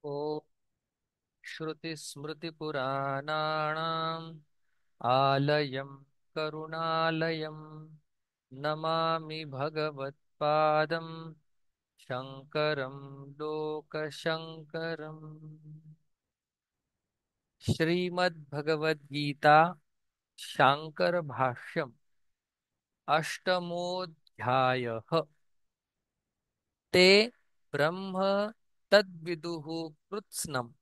ॐ श्रुतिस्मृतिपुराणानाम् आलयं करुणालयं नमामि भगवत्पादं शङ्करं लोकशङ्करम्। श्रीमद्भगवद्गीता शाङ्कर भाष्यम् अष्टमोऽध्यायः। ते ब्रह्म तद्विदुः कृत्स्नम्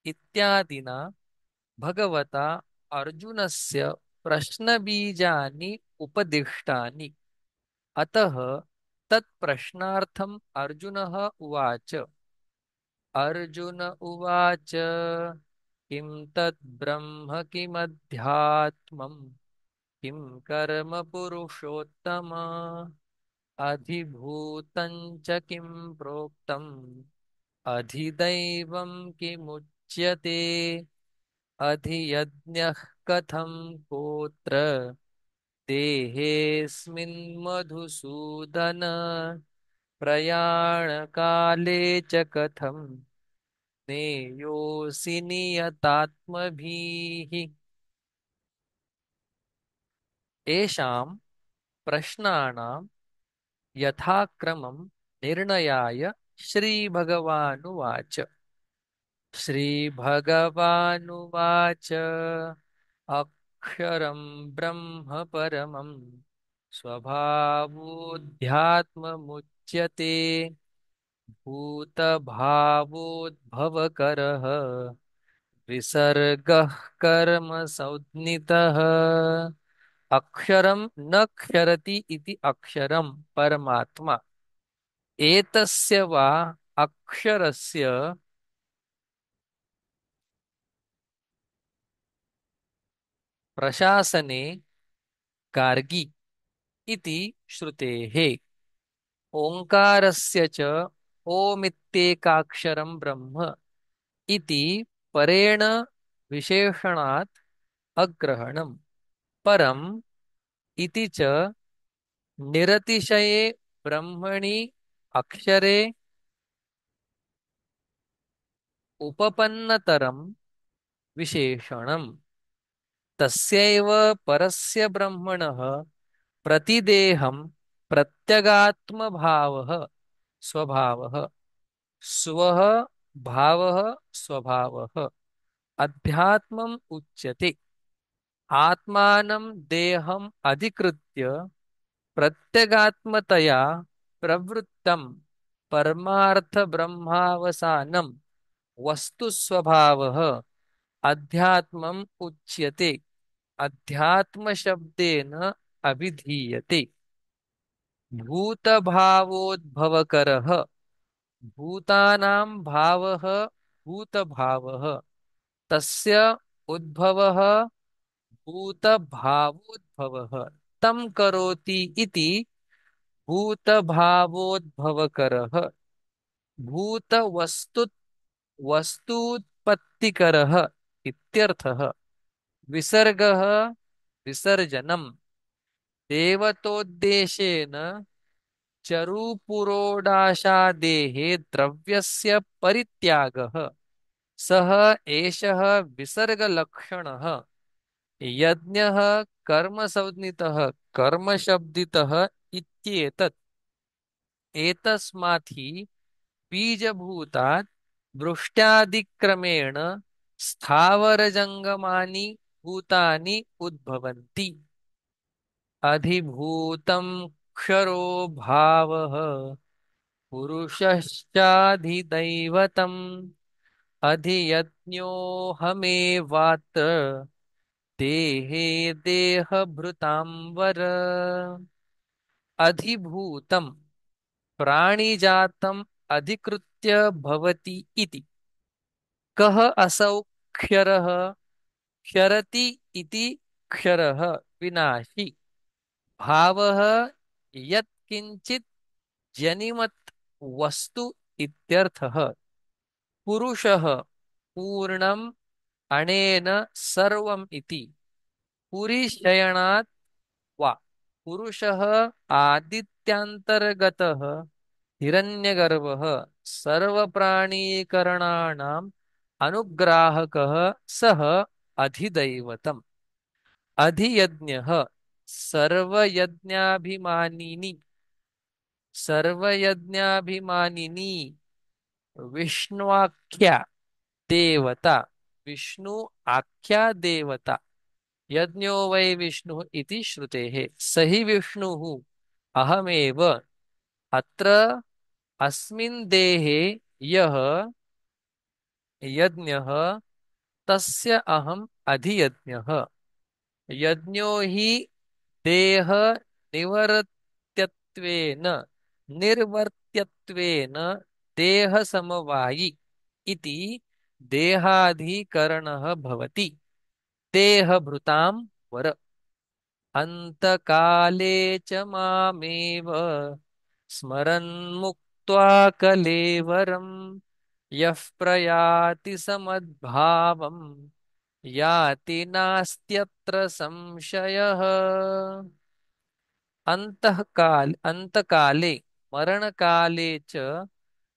इत्यादिना भगवता अर्जुनस्य प्रश्नबीजानि उपदिष्टानि। अतः तत्प्रश्नार्थम् अर्जुनः उवाच। अर्जुन उवाच, किं तत् ब्रह्म किमध्यात्मम् किं कर्म पुरुषोत्तम अधिभूतं च किं प्रोक्तम् अधिदैवं किमुच्यते अधियज्ञः कथं कोत्र देहेऽस्मिन् मधुसूदन प्रयाणकाले च कथं नेयोऽसि नियतात्मभिः। येषां प्रश्नानां यथाक्रमं निर्णयाय श्रीभगवानुवाच। श्रीभगवानुवाच, अक्षरं ब्रह्म परमं स्वभावोऽध्यात्ममुच्यते भूतभावोद्भवकरः विसर्गः कर्म संज्ञितः। अक्षरं न क्षरति इति अक्षरं परमात्मा। एतस्य वा अक्षरस्य प्रशासने गार्गी इति श्रुतेः। ओङ्कारस्य च ओमित्येकाक्षरं ब्रह्म इति परेण विशेषणात् अग्रहणम्। परम् इति च निरतिशये ब्रह्मणि अक्षरे उपपन्नतरं विशेषणम्। तस्यैव परस्य ब्रह्मणः प्रतिदेहं प्रत्यगात्मभावः स्वभावः स्वः भावः स्वभावः अध्यात्मम् उच्यते। आत्मानं देहम् अधिकृत्य प्रत्यगात्मतया प्रवृत्तं परमार्थ ब्रह्मावसानं वस्तु स्वभावः अध्यात्मम् उच्यते। अध्यात्म शब्देन अभिधीयते। भूतभावोद्भवकरः भूतानां भावः भूतभावः तस्य उद्भवः भूतभावोद्भवः तं करोति इति भूतभावोद्भवकरः। भूतवस्तु वस्तुत्पत्तिकरः इत्यर्थः। विसर्गः विसर्जनम्। देवतोद्देशेन चरुपुरोडाशादेः द्रव्यस्य परित्यागः सः एषः विसर्गलक्षणः। यज्ञः कर्मसंज्ञितः कर्मशब्दितः इत्येतत्। एतस्मात् हि बीजभूतात् वृष्ट्यादिक्रमेण स्थावरजङ्गमानि भूतानि उद्भवन्ति। अधिभूतं क्षरो भावः पुरुषश्चाधिदैवतम् अधियज्ञोऽहमेवात्र देहे देहभृतां वर। अधिभूतं प्राणिजातम् अधिकृत्य भवति इति। कः असौ क्षरः? क्षरति इति क्षरः विनाशी भावः यत्किञ्चित् जनिमत् वस्तु इत्यर्थः। पुरुषः पूर्णम् अनेन सर्वम् इति। पुरीशयनात् वा पुरुषः आदित्यान्तर्गतः हिरण्यगर्भः सर्वप्राणीकरणानाम् अनुग्राहकः सः अधिदैवतम्। अधियज्ञः सर्वयज्ञाभिमानिनी सर्वयज्ञाभिमानिनी विष्णुआख्या देवता। विष्णु आख्या देवता। यज्ञो वै विष्णुः इति श्रुतेः। स हि विष्णुः अहमेव। अत्र अस्मिन् देहे यः यज्ञः तस्य अहम् अधियज्ञः। यज्ञो हि देह निवर्त्यत्वेन निर्वर्त्यत्वेन देहसमवायि इति देहाधिकरणः भवति। देहभृतां वर। अन्तकाले च मामेव स्मरन् मुक्त्वा कलेवरम् यः प्रयाति समद्भावम् याति नास्त्यत्र संशयः। अंतकाले मरणकाले च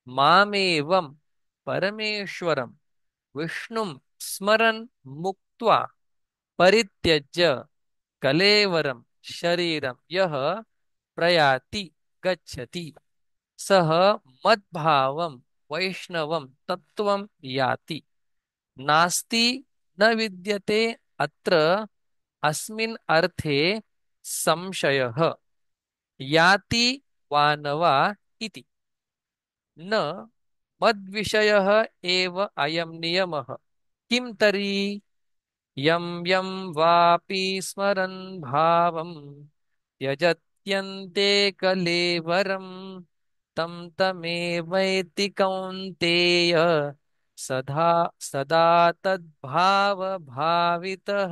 मामेवं परमेश्वरं विष्णुं स्मरन् मुक्त्वा परित्यज्य कलेवरं शरीरं यः प्रयाति गच्छति सः मद्भावं वैष्णवं तत्त्वं याति। नास्ति न विद्यते अत्र अस्मिन् अर्थे संशयः। याति वा न वा इति। न मद्विषयः एव अयं नियमः। किं तर्हि यं यं वापि स्मरन् भावं त्यजत्यन्ते कलेवरं तं तमेवैति कौन्तेय सदा सदा तद्भावभावितः।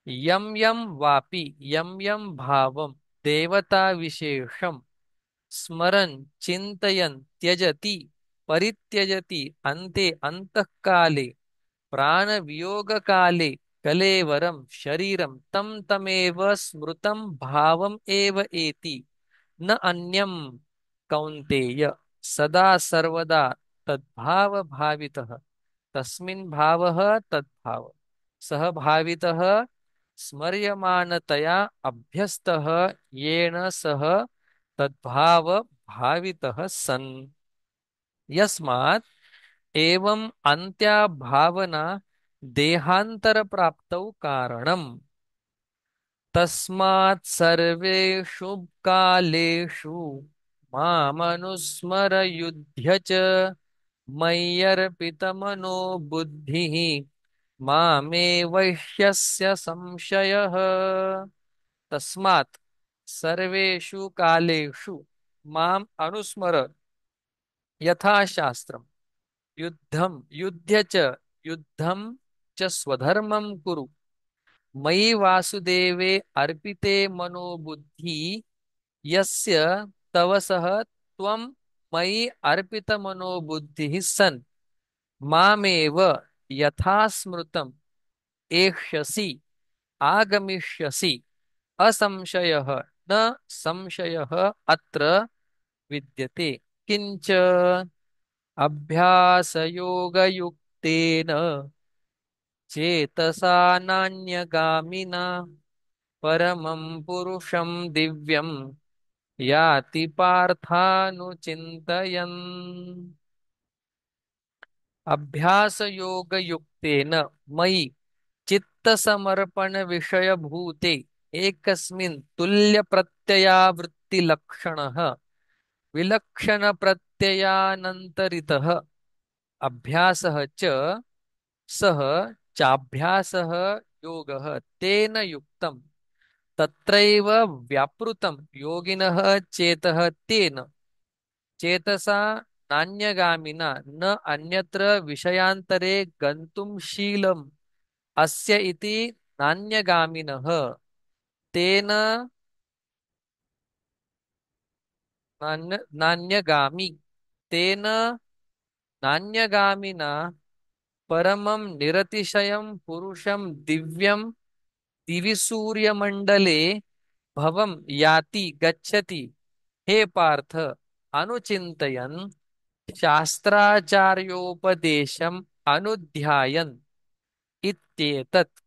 यं यं वापि यं यं भावं देवताविशेषं स्मरन् चिन्तयन् त्यजति परित्यजति अन्ते अन्तःकाले प्राणवियोगकाले कलेवरं शरीरं तं तमेव स्मृतं भावम् एव एति न अन्यं कौन्तेय। सदा सर्वदा तद्भाव भावितः। तस्मिन् भावः तद्भाव। सः भावितः स्मर्यमानतया अभ्यस्तः येन सः तद्भाव भावितः सन्। यस्मात् एवं अन्त्या भावना देहांतर प्राप्तौ कारणम्। तस्मात् सर्वेषु कालेषु मामनुस्मर युध्य च मय्यर्पितमनो बुद्धिः मामे वैश्यस्य संशयः। तस्मात् सर्वेषु कालेषु माम् अनुस्मर यथा शास्त्रम्। युद्धं युध्य च युद्धं च स्वधर्मं कुरु। मयि वासुदेवे अर्पिते मनो बुद्धि यस्य तव सः त्वं मयि अर्पितमनो बुद्धिः सन् मामेव यथा स्मृतम् एष्यसि आगमिष्यसि असंशयः न संशयः अत्र विद्यते। किंच अभ्यासयोगयुक्तेन चेतसा नान्यगामिना परमं पुरुषं दिव्यं याति पार्थानुचिन्तयन्। अभ्यासयोगयुक्तेन मयि चित्तसमर्पणविषयभूते एकस्मिन् तुल्यप्रत्ययावृत्तिलक्षणः विलक्षणप्रत्ययानन्तरितः अभ्यासः च सः चाभ्यासः योगः तेन युक्तम् तत्रैव व्यापृतं योगिनः चेतः तेन चेतसा नान्यगामिना न अन्यत्र विषयान्तरे गन्तुं शीलम् अस्य इति नान्यगामिनः तेन नान्यगामि तेन नान्यगामिना परमं निरतिशयं पुरुषं दिव्यं दिवि सूर्यमण्डले भवं याति गच्छति। हे पार्थ अनुचिन्तयन् शास्त्राचार्योपदेशम् अनुध्यायन् इत्येतत्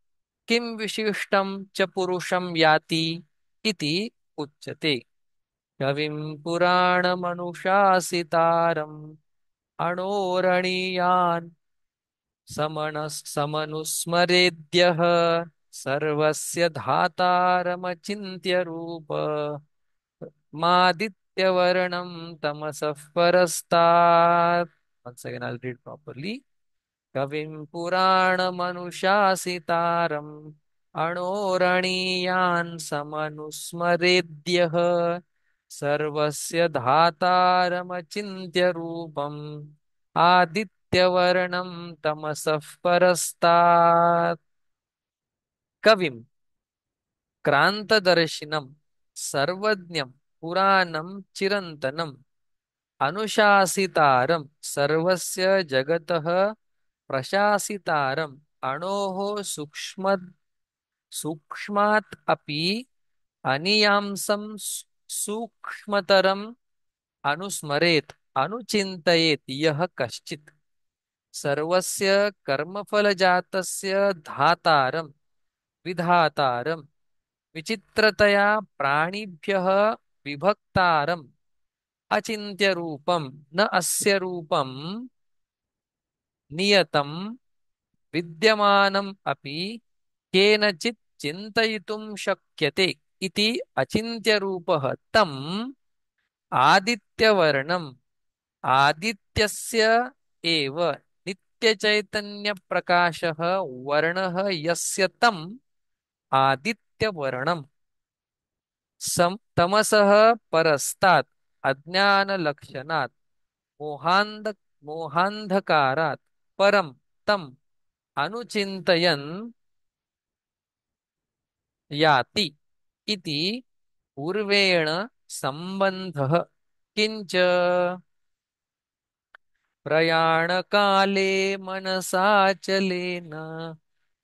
किं विशिष्टं च पुरुषं याति इति उच्यते। कविं पुराणमनुशासितारम् अणोरणीयान् समनुस्मरेद्यः सर्वस्य धातारमचिन्त्य रूप मादित्यवर्णं तमसः परस्तात्। Once again, I'll read properly. कविं पुराणमनुशासितारम् अणोरणीयान् समनुस्मरेद्यः सर्वस्य धातारमचिन्त्य रूपम् आदित्यवर्णं तमसः परस्तात्। कविं क्रान्तदर्शिनं सर्वज्ञं पुराणं चिरन्तनम् अनुशासितारं सर्वस्य जगतः प्रशासितारम् अणोः सूक्ष्मात् अपि अनियांसं सूक्ष्मतरम् अनुस्मरेत् अनुचिन्तयेत् यः कश्चित् सर्वस्य कर्मफलजातस्य धातारं विधातारं विचित्रतया प्राणिभ्यः विभक्तारम् अचिन्त्य रूपं न अस्य रूपं नियतं विद्यमानम् अपि केनचित् चिन्तयितुं शक्यते इति अचिन्त्यरूपः तम् आदित्यवर्णम् आदित्यस्य एव नित्यचैतन्यप्रकाशः वर्णः यस्य तम् आदित्यवर्णम् तमसः परस्तात् अज्ञानलक्षणात् मोहान्धकारात् परं तम् अनुचिन्तयन् याति इति पूर्वेण सम्बन्धः। किञ्च प्रयाणकाले मनसाचलेन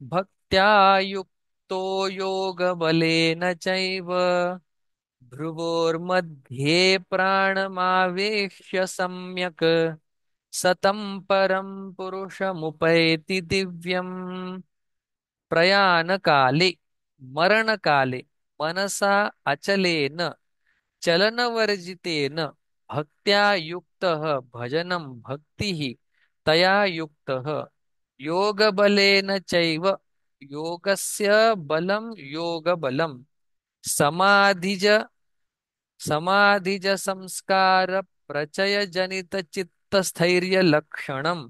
भक्त्या युक्तो योगबलेन चैव भ्रुवोर्मध्ये प्राणमावेश्य सम्यक् सतं परं पुरुषमुपैति दिव्यम्। प्रयाणकाले मरणकाले मनसा अचलेन चलनवर्जितेन भक्त्या युक्तः भजनं भक्तिः तया युक्तः योगबलेन चैव योगस्य बलं योगबलं समाधिज समाधिज संस्कार प्रचय जनित चित्तस्थैर्य लक्षणम्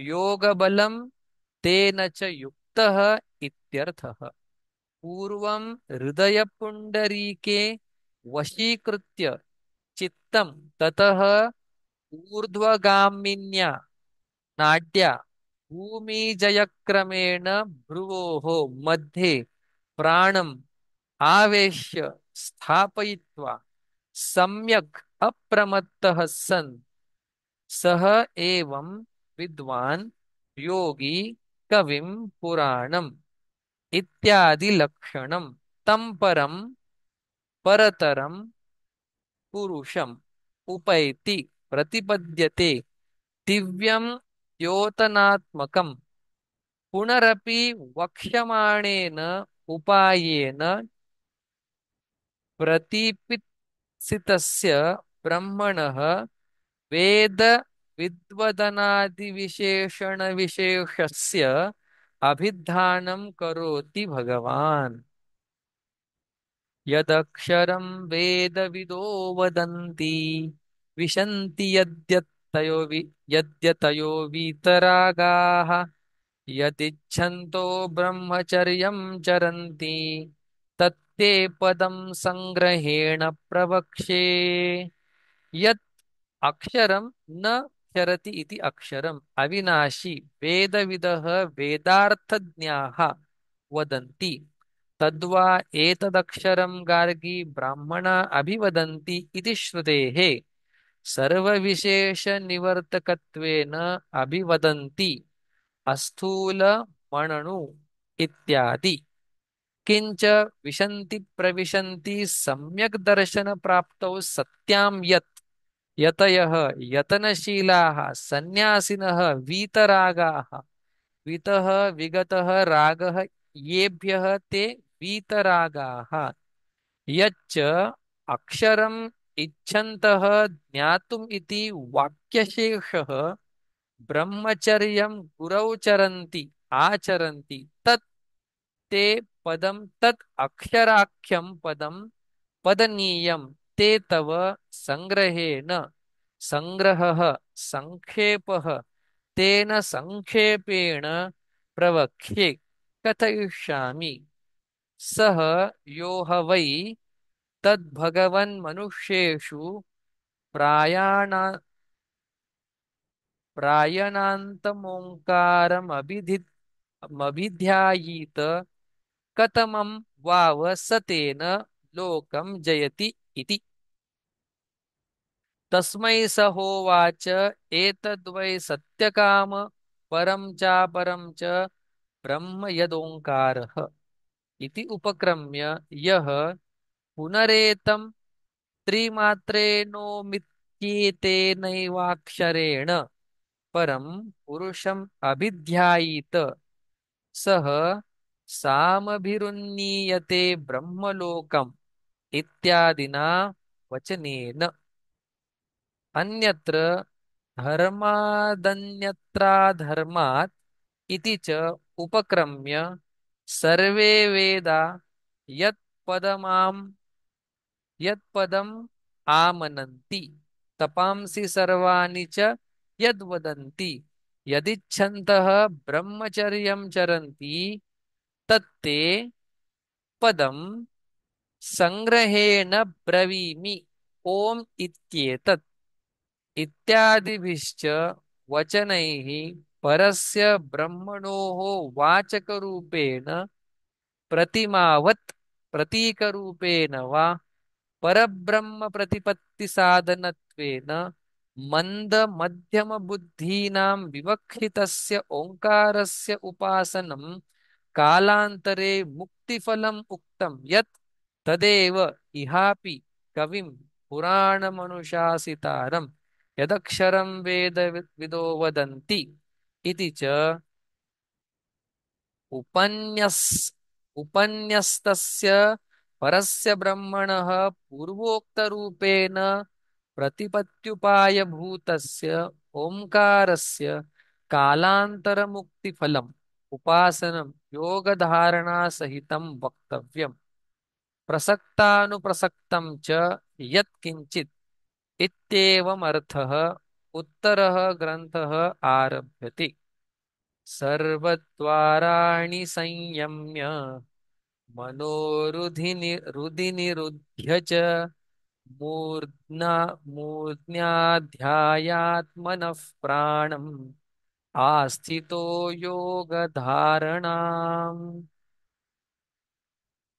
योगबलं तेन च युक्तः इत्यर्थः। पूर्वं हृदयपुण्डरीके वशीकृत्य चित्तं ततः ऊर्ध्वगामिन्या नाड्या भूमिजयक्रमेण भ्रुवोः मध्ये प्राणम् आवेश्य स्थापयित्वा सम्यक् अप्रमत्तः सन् सः एवं विद्वान् योगी कविं पुराणम् इत्यादि लक्षणं तं परं परतरं पुरुषम् उपैति प्रतिपद्यते दिव्यं द्योतनात्मकं पुनरपि वक्ष्यमाणेन उपायेन प्रतिपित्सितस्य ब्रह्मणः वेद विद्वदनादिविशेषणविशेषस्य अभिधानं करोति भगवान्। यदक्षरं वेदविदो वदन्ति विशन्ति यद्यतयो वीतरागाः यदिच्छन्तो ब्रह्मचर्यं चरन्ति तत्ते पदं संग्रहेण प्रवक्ष्ये। यत् अक्षरं न चरति इति अक्षरम् अविनाशी वेदविदः वेदार्थज्ञाः वदन्ति तद्वा एतदक्षरं गार्गी ब्राह्मणा अभिवदन्ति इति श्रुतेः सर्वविशेषनिवर्तकत्वेन अभिवदन्ति अस्थूलमणनु इत्यादि। किंच विशन्ति प्रविशन्ति सम्यक् दर्शन प्राप्तौ सत्यां यत् यतयः यतनशीलाः सन्न्यासिनः वीतरागाः वितः विगतः रागः येभ्यः ते वीतरागाः यच्च अक्षरम् इच्छन्तः ज्ञातुम् इति वाक्यशेषः ब्रह्मचर्यं गुरौ चरन्ति आचरन्ति तत् ते पदं तत् अक्षराख्यं पदं पदनीयं ते तव संग्रहेण संग्रहः संक्षेपः तेन संक्षेपेण प्रवक्ष्ये कथयिष्यामि सः यो ह वै तद्भगवन्मनुष्येषु प्रायाण प्रायणान्तमोङ्कारमभिध्यायीत कतमं वाव स तेन लोकं जयति इति तस्मै स होवाच एतद्वै सत्यकाम परं चापरं च ब्रह्म यदोङ्कारः इति उपक्रम्य यः पुनरेतं त्रिमात्रेणोमित्येतेनैवाक्षरेण परं पुरुषम् अभिध्यायीत सः सामभिरुन्नीयते ब्रह्मलोकम् इत्यादिना वचनेन अन्यत्र धर्मादन्यत्राधर्मात् इति च उपक्रम्य सर्वे वेदा यत्पदमाम् यत्पदम् आमनन्ति तपांसि सर्वाणि च यद्वदन्ति यदिच्छन्तः ब्रह्मचर्यं चरन्ति तत्ते पदं संग्रहेण ब्रवीमि ओम इत्येतत् इत्यादिभिश्च वचनैः परस्य ब्रह्मणोः वाचकरूपेण प्रतिमावत् प्रतीकरूपेण वा परब्रह्म प्रतिपत्ति साधनत्वेन मंद मध्यम बुद्धीनां विवक्षितस्य ओंकारस्य उपासनं कालांतरे मुक्तिफलम् उक्तं यत् तदेव इहापि कविं पुराणमनुशासितारं यदक्षरं वेद विदो वदन्ति इति च उपन्यस् उपन्यस्तस्य परस्य ब्रह्मणः पूर्वोक्तरूपेण प्रतिपत्त्युपायभूतस्य ओङ्कारस्य कालान्तरमुक्तिफलम् उपासनं योगधारणासहितं वक्तव्यम् प्रसक्तानुप्रसक्तं च यत्किञ्चित् इत्येवमर्थः उत्तरः ग्रन्थः आरभ्यते सर्वद्वाराणि संयम्य रुधि निरुध्य च मूर्ध्ना मूर्ध्याध्यायात्मनः प्राणम् आस्थितो योगधारणाम्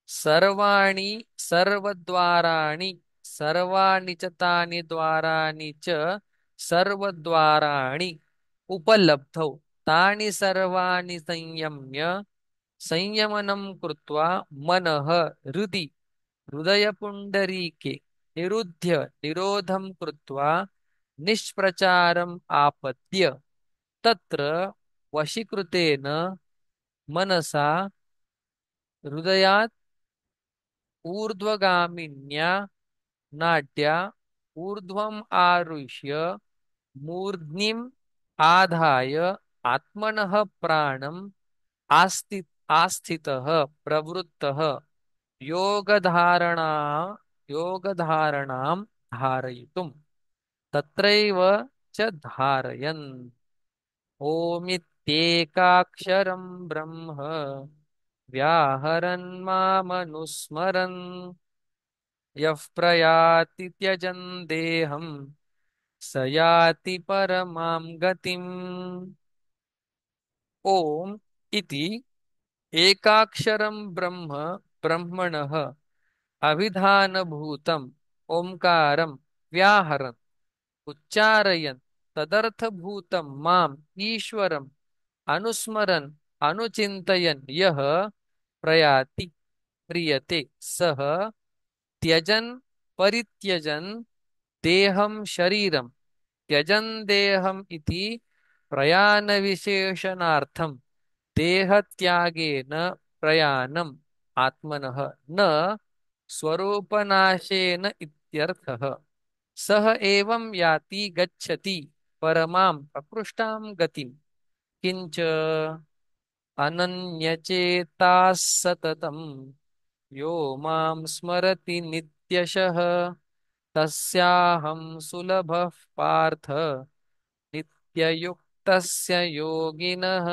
सर्वाणि सर्वद्वाराणि सर्वाणि च तानि द्वाराणि च सर्वद्वाराणि उपलब्धौ तानि सर्वाणि संयम्य संयमनं कृत्वा मनः हृदि हृदयपुण्डरीके निरुध्य निरोधं कृत्वा निष्प्रचारम् आपद्य तत्र वशीकृतेन मनसा हृदयात् ऊर्ध्वगामिन्या नाट्या ऊर्ध्वम् आरुह्य मूर्ध्निम् आधाय आत्मनः प्राणम् आस्थितः प्रवृत्तः योगधारणा योगधारणां धारयितुम् तत्रैव च धारयन् ओमित्येकाक्षरं ब्रह्म व्याहरन् मामनुस्मरन् यः प्रयाति त्यजन् देहं स याति परमां गतिम् ओम इति एकाक्षरं ब्रह्म ब्रह्मणः अभिधानभूतम् ओंकारं व्याहरन् उच्चारयन् तदर्थभूतं माम् ईश्वरम् अनुस्मरन् अनुचिन्तयन् यः प्रयाति प्रियते सः त्यजन् परित्यजन् देहं शरीरं त्यजन् देहम् इति प्रयाणविशेषणार्थं देहत्यागेन प्रयाणम् आत्मनः न स्वरूपनाशेन इत्यर्थः। सः एवं याति गच्छति परमां प्रकृष्टां गतिम्। किंच अनन्यचेताः सततं यो मां स्मरति नित्यशः तस्याहं सुलभः पार्थ नित्ययुक्तस्य योगिनः।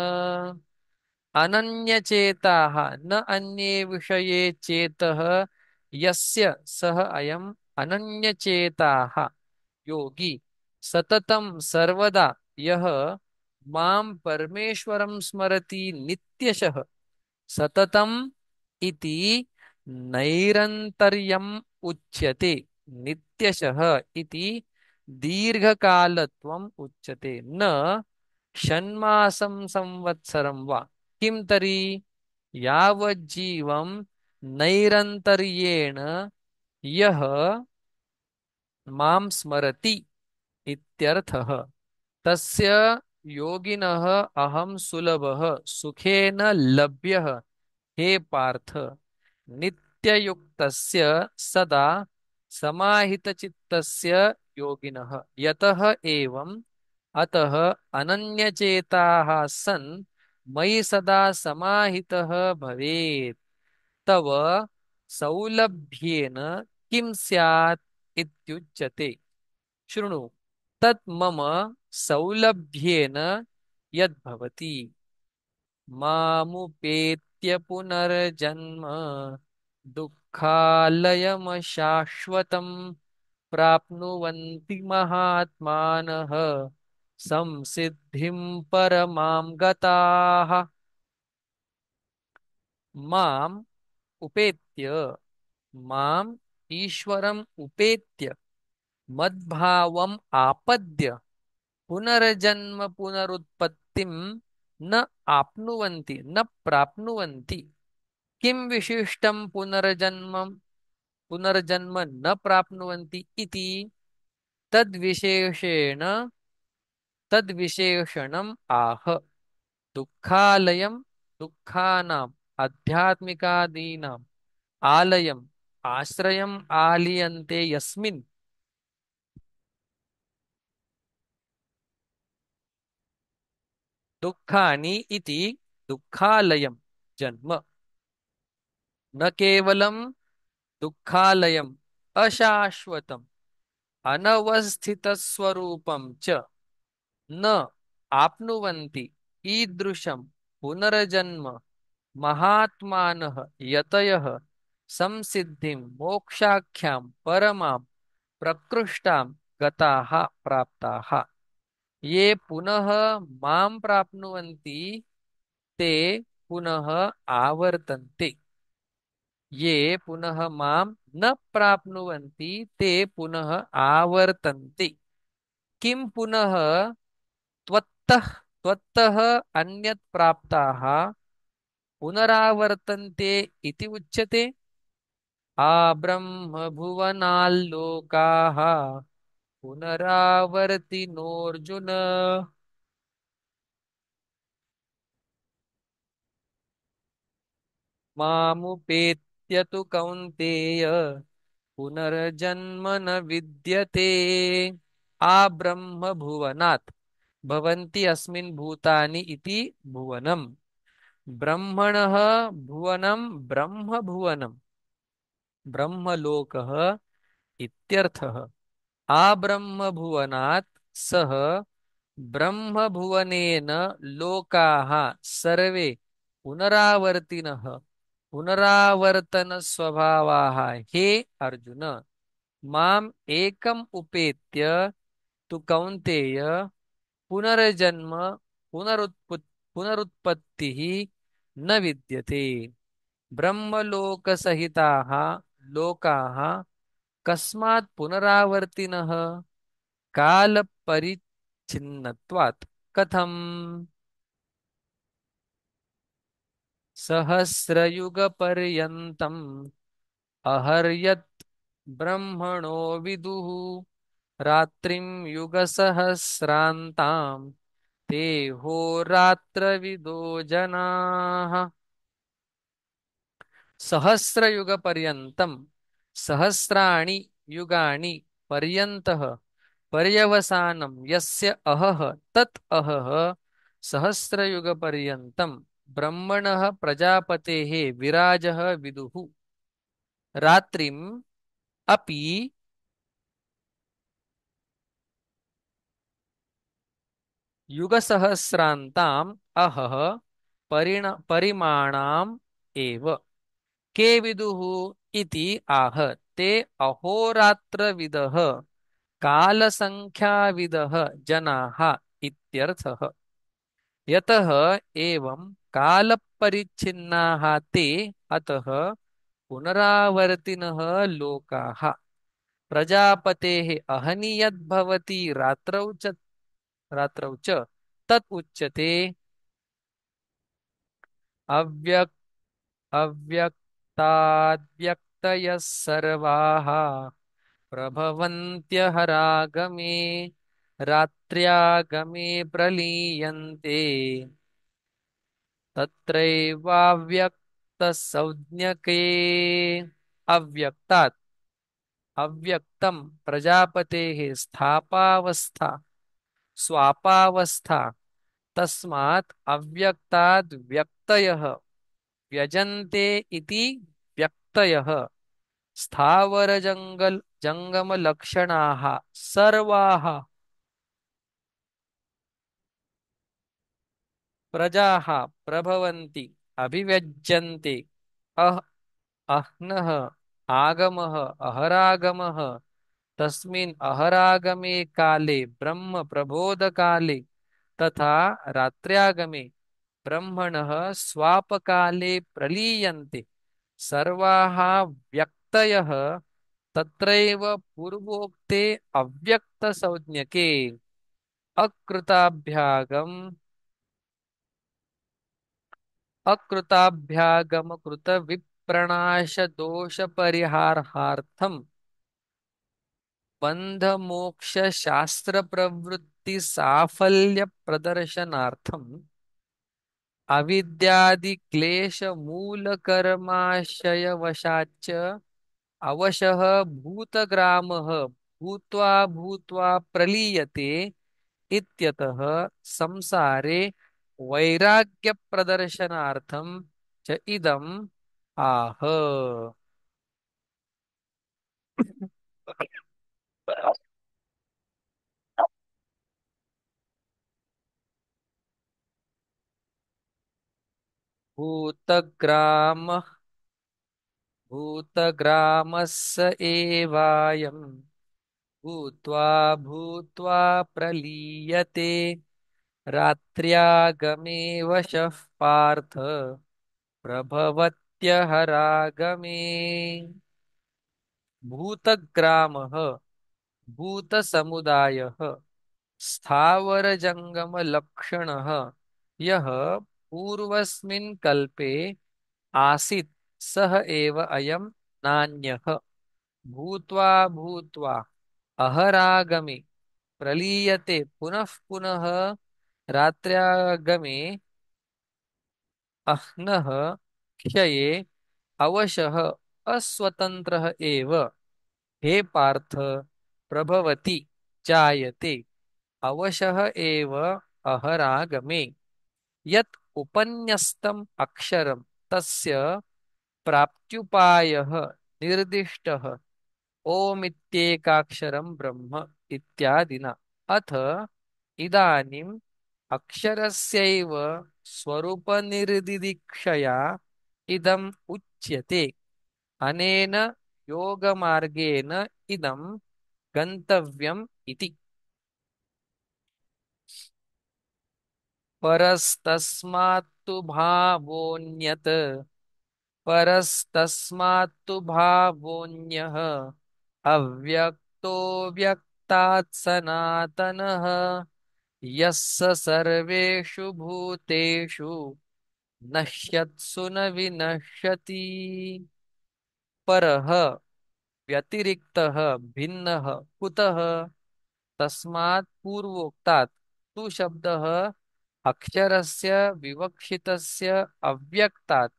अनन्यचेताः न अन्ये विषये चेतः यस्य सः अयम् अनन्यचेताः योगी सततं सर्वदा यः मां परमेश्वरं स्मरति नित्यशः। सततम् इति नैरन्तर्यम् उच्यते। नित्यशः इति दीर्घकालत्वम् उच्यते। न षण्मासं संवत्सरं वा किं तर्हि यावज्जीवं नैरन्तर्येण यः मां स्मरति इत्यर्थः। तस्य योगिनः अहं सुलभः सुखेन लभ्यः। हे पार्थ नित्ययुक्तस्य सदा समाहितचित्तस्य योगिनः यतः एवम् अतः अनन्यचेताः सन् मयि सदा समाहितः भवेत्। तव सौलभ्येन किं स्यात् इत्युच्यते। शृणु तत् मम सौलभ्येन यद्भवति। मामुपेत्य पुनर्जन्म दुःखालयमशाश्वतम् प्राप्नुवन्ति महात्मानः संसिद्धिं परमां गताः। माम् उपेत्य माम् ईश्वरम् उपेत्य मद्भावम् आपद्य पुनर्जन्म पुनरुत्पत्तिं न आप्नुवन्ति न प्राप्नुवन्ति। किं विशिष्टं पुनर्जन्म न प्राप्नुवन्ति इति तद्विशेषेण तद्विशेषणम् आह। दुःखालयं दुःखानाम् आध्यात्मिकादीनाम् आलयम् आश्रयम् आलीयन्ते यस्मिन् दुःखानि इति दुःखालयं जन्म न केवलं दुःखालयम् अशाश्वतम् अनवस्थितस्वरूपं च न आप्नुवन्ति ईदृशं पुनर्जन्म महात्मानः यतयः संसिद्धिं मोक्षाख्यां परमां प्रकृष्टां गताः प्राप्ताः। ये पुनः मां प्राप्नुवन्ति ते पुनः आवर्तन्ते। ये पुनः मां न प्राप्नुवन्ति ते पुनः आवर्तन्ते। किं पुनः त्वत्तः त्वत्तः अन्यत् प्राप्ताः पुनरावर्तन्ते इति उच्यते। आब्रह्म भुवनाल्लोकाः पुनरावर्तिनोऽर्जुन। मामुपेत्य तु कौन्तेय पुनर्जन्म न विद्यते। आब्रह्म भुवनात् भवन्ति अस्मिन् भूतानि इति भुवनम्। ब्रह्मणः भुवनं ब्रह्म भुवनं ब्रह्मलोकः इत्यर्थः। आब्रह्मभुवनात् सह ब्रह्मभुवनेन लोकाः सर्वे पुनरावर्तिनः पुनरावर्तनस्वभावाः। हे अर्जुन माम् एकम् उपेत्य तु कौन्तेय पुनर्जन्म पुनरुत्पत्तिः न विद्यते। ब्रह्मलोकसहिताः लोकाः कस्मात् पुनरावर्तिनः कालपरिच्छिन्नत्वात्। कथम् सहस्रयुगपर्यन्तम् अहर्यत् ब्रह्मणो विदुः रात्रिं युगसहस्रान्तां ते होरात्रविदो जनाः सहस्रयुगपर्यन्तं सहस्राणि युगानि पर्यन्तः पर्यवसानं यस्य अहः तत् अहः सहस्रयुगपर्यन्तं ब्रह्मणः प्रजापतेः विराजः विदुः रात्रिम् अपि युगसहस्रान्ताम् अहः परिमाणाम् एव के विदुः इति आह ते अहोरात्रविदः कालसङ्ख्याविदः जनाः इत्यर्थः यतः एवं कालपरिच्छिन्नाः ते अतः पुनरावर्तिनः लोकाः प्रजापतेः अहनियद्भवति रात्रौ च तत् उच्यते अव्यक् अव्यक्ताद्व्यक्तयः सर्वाः प्रभवन्त्यहरागमे रात्र्यागमे प्रलीयन्ते तत्रैवाव्यक्तसंज्ञके अव्यक्तात् अव्यक्तं प्रजापतेः स्थापावस्था स्वापावस्था तस्मात् अव्यक्ताद् व्यक्तयः व्यजन्ते इति व्यक्तयः स्थावरजङ्गल जङ्गमलक्षणाः सर्वाः प्रजाः प्रभवन्ति अभिव्यज्यन्ते अह अह्नः आगमः अहरागमः तस्मिन् अहरागमे काले ब्रह्म प्रबोधकाले तथा रात्र्यागमे ब्रह्मणः स्वापकाले प्रलीयन्ते सर्वाः व्यक्तयः तत्रैव पूर्वोक्ते अव्यक्तसंज्ञके अकृताभ्यागम अकृताभ्यागमकृतविप्रणाशदोषपरिहारार्थं बन्धमोक्षशास्त्रप्रवृत्तिसाफल्यप्रदर्शनार्थं अविद्यादिक्लेशमूलकर्माशयवशाच्च अवशः भूतग्रामः भूत्वा भूत्वा प्रलीयते इत्यतः संसारे वैराग्यप्रदर्शनार्थं च इदम् आह भूतग्रामः भूतग्रामस्य एवायं भूत्वा भूत्वा प्रलीयते रात्र्यागमे वशः पार्थ प्रभवत्यहरागमे भूतग्रामः भूतसमुदायः स्थावरजङ्गमलक्षणः यः पूर्वस्मिन् कल्पे आसीत् सः एव अयं नान्यः भूत्वा भूत्वा अहरागमे प्रलीयते पुनः पुनः रात्र्यागमे अह्नः क्षये अवशः अस्वतन्त्रः एव हे पार्थ प्रभवति जायते अवशः एव अहरागमे यत् उपन्यस्तम् अक्षरं तस्य प्राप्त्युपायः निर्दिष्टः ओमित्येकाक्षरं ब्रह्म इत्यादिना अथ इदानीम् अक्षरस्यैव स्वरूपनिर्दिदीक्षया इदम् उच्यते अनेन योगमार्गेण इदं गन्तव्यम् इति परस्तस्मात्तु भावोऽन्यत् परस्तस्मात्तु भावोऽन्यः अव्यक्तो व्यक्तात् सनातनः यस्य सर्वेषु भूतेषु नश्यत्सु न विनश्यति परः व्यतिरिक्तः भिन्नः कुतः तस्मात् पूर्वोक्तात् तु शब्दः अक्षरस्य विवक्षितस्य अव्यक्तात्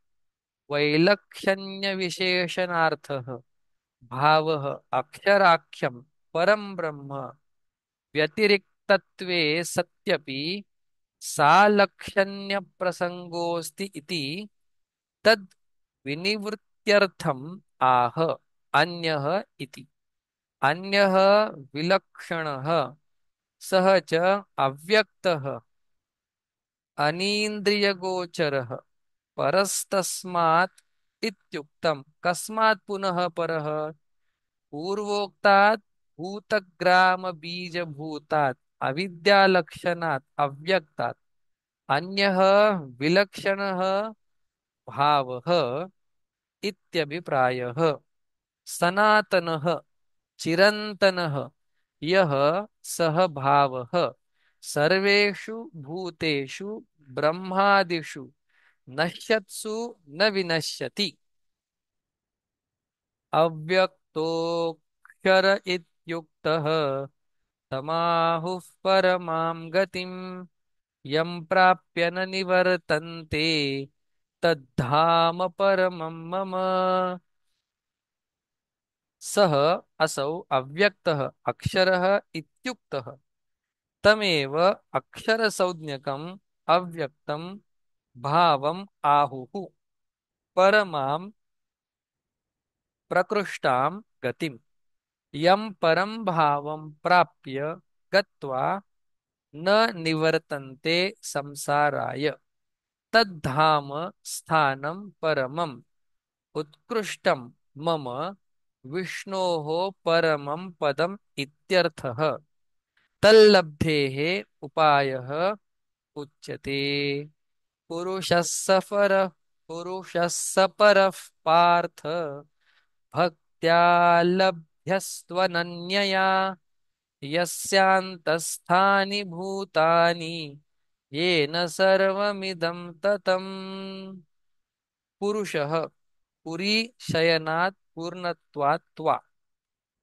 वैलक्षण्यविशेषणार्थः भावः अक्षराख्यं परं ब्रह्म व्यतिरिक्तत्वे सत्यपि सालक्षण्यप्रसङ्गोऽस्ति इति तद् विनिवृत्त्यर्थम् आह अन्यः इति। अन्यः विलक्षणः सः च अव्यक्तः अनीन्द्रियगोचरः परस्तस्मात् इत्युक्तम्। कस्मात् पुनः परः? पूर्वोक्तात् भूतग्रामबीजभूतात् अविद्यालक्षणात् अव्यक्तात् अन्यः विलक्षणः भावः इत्यभिप्रायः। सनातनः चिरन्तनः यः सः भावः सर्वेषु भूतेषु ब्रह्मादिषु नश्यत्सु न विनश्यति। अव्यक्तोऽक्षर इत्युक्तः तमाहुः परमां गतिम् यं प्राप्य न निवर्तन्ते तद्धाम परमं मम। सः असौ अव्यक्तः अक्षरः इत्युक्तः तमेव अक्षरसंज्ञकम् अव्यक्तं भावम् आहुः परमां प्रकृष्टां गतिम्। यं परं भावं प्राप्य गत्वा न निवर्तन्ते संसाराय तद्धाम स्थानं परमम् उत्कृष्टं मम विष्णोः परमं पदम् इत्यर्थः। तल्लब्धेः उपायः उच्यते। पुरुषः सफरः पुरुषः सपरः पार्थ भक्त्या लभ्यस्त्वनन्यया यस्यान्तस्थानि भूतानि येन सर्वमिदं ततम्। पुरुषः पुरी शयनात् पूर्णत्वात् त्वा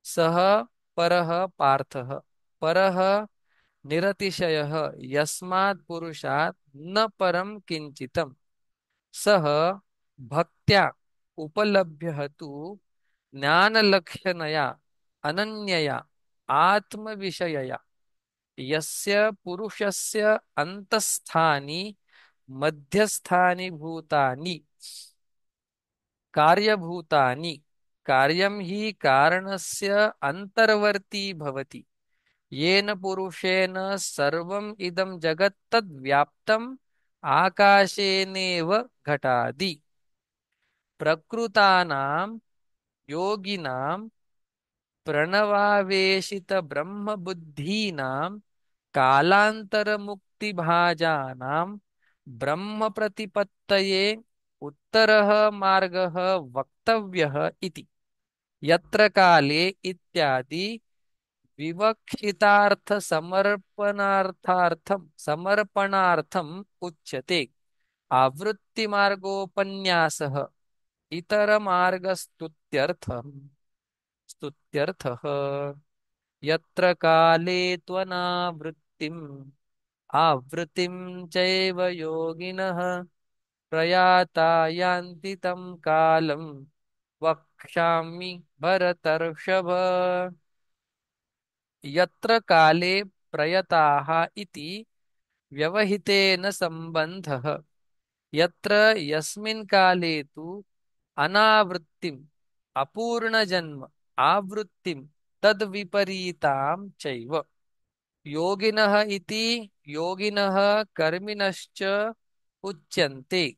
सः परः पार्थः परः निरतिशयः यस्मात् पुरुषात् न परं किंचितम्। सः भक्त्या उपलभ्यः तु ज्ञानलक्षणया अनन्यया आत्मविषयया यस्य पुरुषस्य अन्तःस्थानि मध्यस्थानि भूतानि कार्यभूतानि कार्यं हि कारणस्य अन्तर्वर्ती भवति येन पुरुषेण सर्वम् इदं जगत् तद्व्याप्तम् आकाशेनेव घटादि। प्रकृतानां योगिनां प्रणवावेशितब्रह्मबुद्धीनां कालान्तरमुक्तिभाजानां ब्रह्मप्रतिपत्तये उत्तरः मार्गः वक्तव्यः इति। यत्र काले इत्यादि समर्पणार्थम् उच्यते। आवृत्तिमार्गोपन्यासः इतरमार्गस्तुत्यर्थः स्तुत्यर्थः। यत्र काले त्वनावृत्तिम् आवृत्तिं चैव योगिनः प्रयाता यान्ति तं कालं वक्ष्यामि भरतर्षभ। यत्र काले प्रयताः इति व्यवहितेन सम्बन्धः। यत्र यस्मिन् काले तु अनावृत्तिम् अपूर्णजन्म आवृत्तिं तद्विपरीतां चैव योगिनः इति योगिनः कर्मिणश्च उच्यन्ते।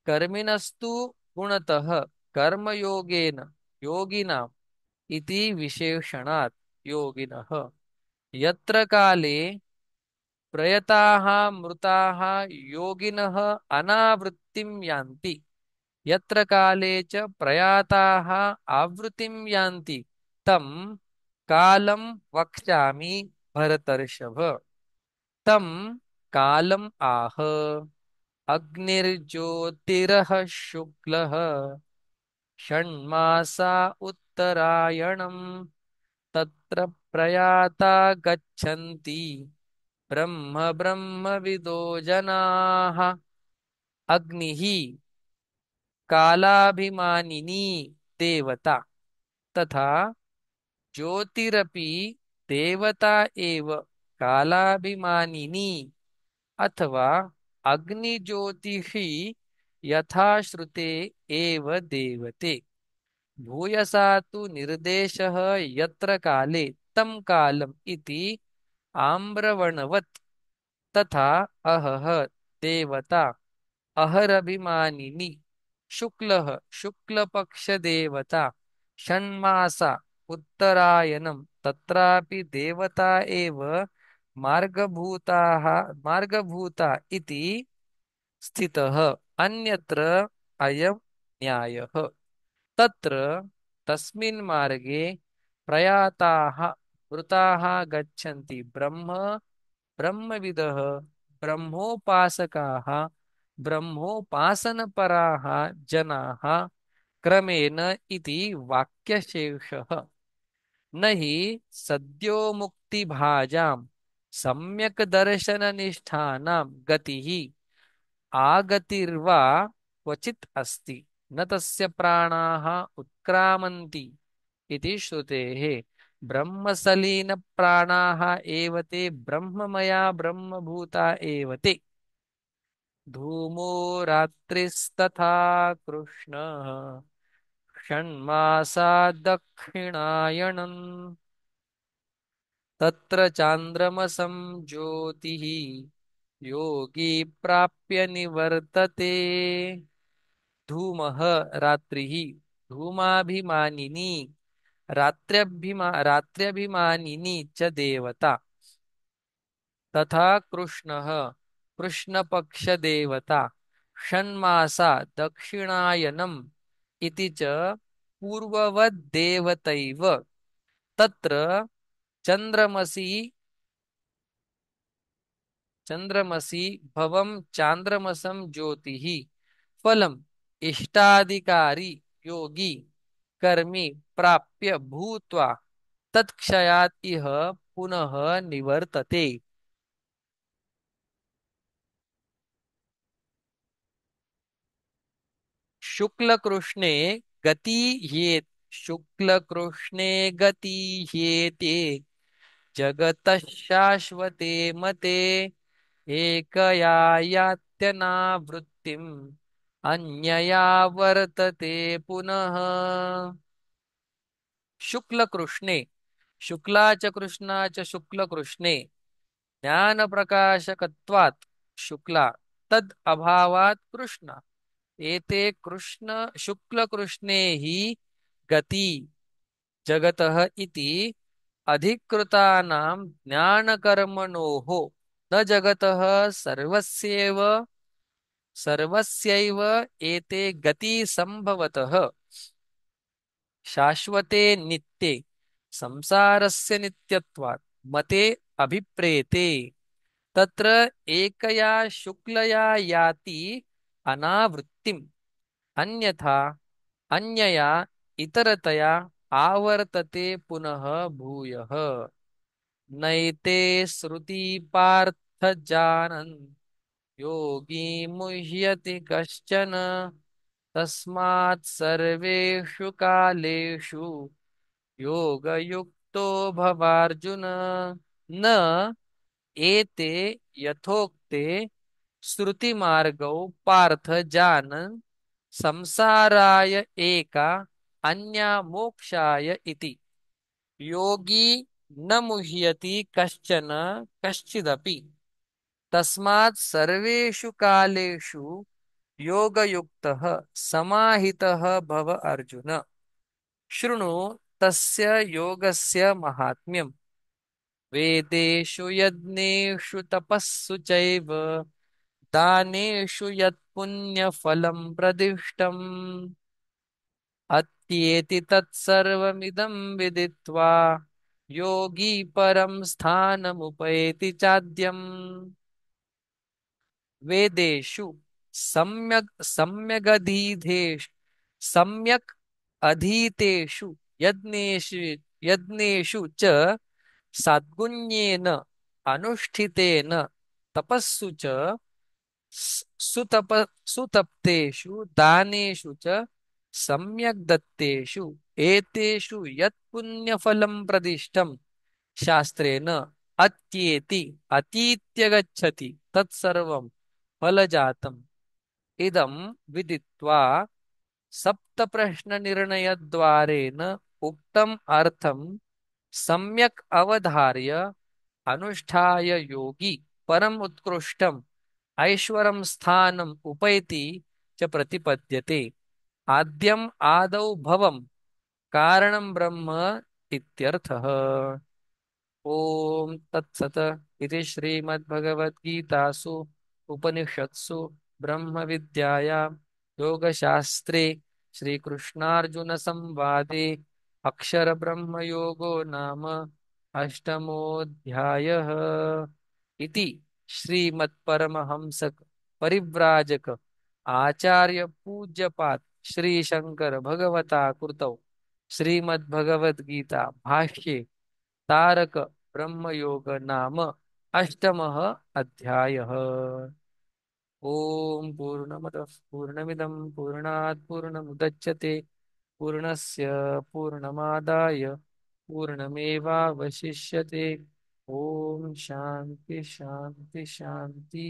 कर्मिणस्तु गुणतः कर्मयोगेन योगिनाम् इति विशेषणात् योगिनः। यत्र काले प्रयताः मृताः योगिनः अनावृत्तिं यान्ति यत्र काले च प्रयाताः आवृत्तिं यान्ति तं कालं वक्ष्यामि भरतर्षभ। तं कालम् आह अग्निर्ज्योतिरः शुक्लः षण्मासा उत्तरायणम् तत्र प्रयाता गच्छन्ति ब्रह्म ब्रह्मविदो जनाः। अग्निः कालाभिमानिनी देवता तथा ज्योतिरपि देवता एव कालाभिमानिनी अथवा अग्निज्योतिः यथा श्रुते एव देवते। भूयसा तु निर्देशः यत्र काले तं कालम् इति आम्रवणवत् तथा अहः देवता अहरभिमानिनी शुक्लः शुक्लपक्षदेवता षण्मासा उत्तरायणं तत्रापि देवता एव मार्गभूताः मार्गभूता इति स्थितः। अन्यत्र अयं न्यायः। तत्र तस्मिन् मार्गे प्रयाताः वृताः गच्छन्ति ब्रह्म ब्रह्मविदः ब्रह्मोपासकाः ब्रह्मोपासनपराः जनाः क्रमेण इति वाक्यशेषः। न हि सद्यो मुक्तिभाजां सम्यक् दर्शननिष्ठानां गतिः आगतिर्वा क्वचित् अस्ति न तस्य प्राणाः उत्क्रामन्ति इति श्रुतेः। ब्रह्मसलीनप्राणाः एव ते ब्रह्ममया ब्रह्मभूता एव ते। धूमो रात्रिस्तथा कृष्णः षण्मासा दक्षिणायनम् तत्र चान्द्रमसं ज्योतिः योगी प्राप्य निवर्तते। धूमः रात्रिः धूमाभिमानिनी रात्र्यभिमानिनी च देवता तथा कृष्णः कृष्णपक्षदेवता षण्मासा दक्षिणायनम् इति च पूर्ववद्देवतैव। तत्र चन्द्रमसि चन्द्रमसि भवं चान्द्रमसं ज्योतिः फलम् इष्टाधिकारी योगी कर्मी प्राप्य भूत्वा तत्क्षयात् इह पुनः निवर्तते। शुक्लकृष्णे गति ह्येत् शुक्लकृष्णे गति ह्येते जगतः शाश्वते मते एकया यात्यनावृत्तिम् अन्यया वर्तते पुनः। शुक्लकृष्णे शुक्ला च कृष्णा च शुक्लकृष्णे ज्ञानप्रकाशकत्वात् शुक्ला तद् अभावात् कृष्ण एते कृष्ण शुक्लकृष्णे हि गति जगतः इति अधिकृतानां ज्ञानकर्मणोः न जगतः सर्वस्यैव सर्वस्यैव एते गति संभवतः शाश्वते नित्ये संसारस्य नित्यत्वात् मते अभिप्रेते। तत्र एकया शुक्लया याति अनावृत्तिम् अन्यथा अन्यया इतरतया आवर्तते पुनः भूयः। नैते श्रुति पार्थ जानन् योगी मुह्यति कश्चन तस्मात् सर्वेषु कालेषु योगयुक्तो भवार्जुन। न एते यथोक्ते श्रुतिमार्गौ पार्थ जानन् संसाराय एका अन्या मोक्षाय इति। योगी न मुह्यति कश्चन कश्चिदपि तस्मात् सर्वेषु कालेषु योगयुक्तः समाहितः भव अर्जुन। शृणु तस्य योगस्य महात्म्यम्। वेदेषु यज्ञेषु तपस्सु चैव दानेषु यत् पुण्यफलं प्रदिष्टम् अत्येति तत्सर्वमिदं विदित्वा योगी परं स्थानमुपैति चाद्यम्। वेदेषु सम्यक् अधीतेषु यज्ञेषु च सद्गुण्येन अनुष्ठितेन तपस्सु च सुतप सुतप्तेषु दानेषु च सम्यक् दत्तेषु एतेषु यत् पुण्यफलं प्रदिष्टं शास्त्रेण अत्येति अतीत्य गच्छति तत्सर्वं फलजातम् इदं विदित्वा सप्तप्रश्ननिर्णयद्वारेण उक्तम् अर्थं सम्यक् अवधार्य अनुष्ठाय योगी परम उत्कृष्टम् ऐश्वरं स्थानम् उपैति च प्रतिपद्यते आद्यम् आदौ भवम् कारणं ब्रह्म इत्यर्थः। ओम तत्सत इति श्रीमद्भगवद्गीतासु उपनिषत्सु ब्रह्मविद्यायां योगशास्त्रे श्रीकृष्णार्जुनसंवादे अक्षरब्रह्मयोगो नाम अष्टमोऽध्यायः इति श्रीमत्परमहंस परिव्राजक आचार्य पूज्यपाद श्री शंकर भगवता कृतौ श्रीमद्भगवद्गीता भाष्ये तारक ब्रह्मयोग नाम अष्टमः अध्यायः। ओम पूर्णमदः पूर्णमिदं पूर्णात् पूर्णमुदच्यते पूर्णस्य पूर्णमादाय पूर्णमेवावशिष्यते। ओम शांति शांति शांति।